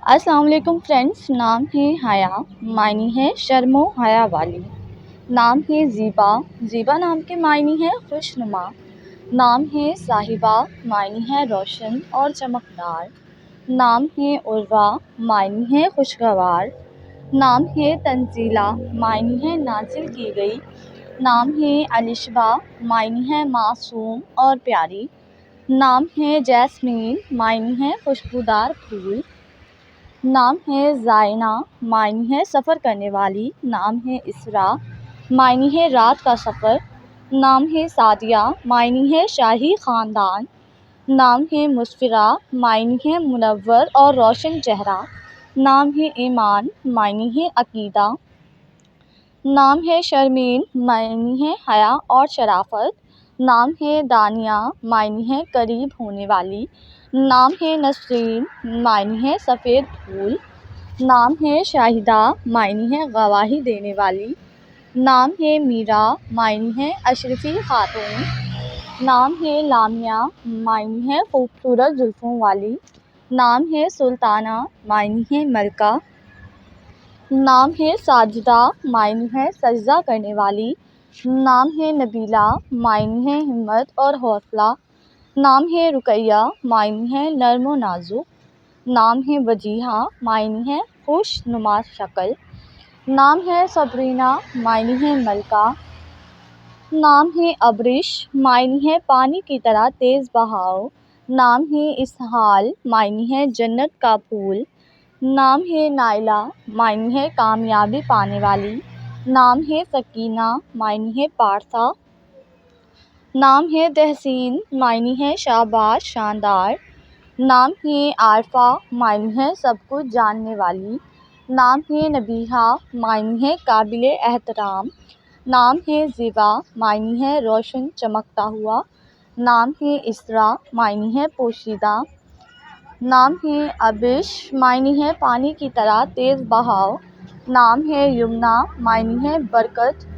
السلام علیکم فرینڈس، نام ہے حیا، معنی ہے شرم و حیا والی۔ نام ہے زیبا، زیبا نام کے معنی ہے خوش نما۔ نام ہے صاحبہ، معنی ہے روشن اور چمکدار۔ نام ہے عروہ، معنی ہے خوشگوار۔ نام ہے تنزیلہ، معنی ہے نازل کی گئی۔ نام ہے الشبہ، معنی ہے معصوم اور پیاری۔ نام ہے جیسمین، معنی ہے خوشبودار پھول۔ نام ہے زائنہ، معنی ہے سفر کرنے والی۔ نام ہے اسراء، معنی ہے رات کا سفر۔ نام ہے سعدیہ، معنی ہے شاہی خاندان۔ نام ہے مسفرہ، معنی ہے منور اور روشن چہرہ۔ نام ہے ایمان، معنی ہے عقیدہ۔ نام ہے شرمین، معنی ہے حیا اور شرافت۔ نام ہے دانیہ، معنی ہے قریب ہونے والی۔ نام ہے نسرین، معنی ہے سفید پھول۔ نام ہے شاہدہ، معنی ہے گواہی دینے والی۔ نام ہے میرا، معنی ہے اشرفی خاتون۔ نام ہے لامیا، معنی ہے خوبصورت زلفوں والی۔ نام ہے سلطانہ، معنی ہے ملکہ۔ نام ہے ساجدہ، معنی ہے سجدہ کرنے والی۔ نام ہے نبیلہ، معنی ہے ہمت اور حوصلہ۔ نام ہے رقیہ، معنی ہے نرم و نازک۔ نام ہے وجیہہ، معنی ہے خوش نما شکل۔ نام ہے صبرینہ، معنی ہے ملکہ۔ نام ہے ابرش، معنی ہے پانی کی طرح تیز بہاؤ۔ نام ہے اسہال، معنی ہے جنت کا پھول۔ نام ہے نائلہ، معنی ہے کامیابی پانے والی۔ نام ہے سکینہ، معنی ہے پارسا۔ نام ہے تحسین، معنی ہے شاباش، شاندار۔ نام ہے عارفہ، معنی ہے سب کچھ جاننے والی۔ نام ہے نبیہہ، معنی ہے قابل احترام۔ نام ہے زیبا، معنی ہے روشن چمکتا ہوا۔ نام ہے اسراء، معنی ہے پوشیدہ۔ نام ہے ابش، معنی ہے پانی کی طرح تیز بہاؤ۔ نام ہے یمنہ، معنی ہے برکت۔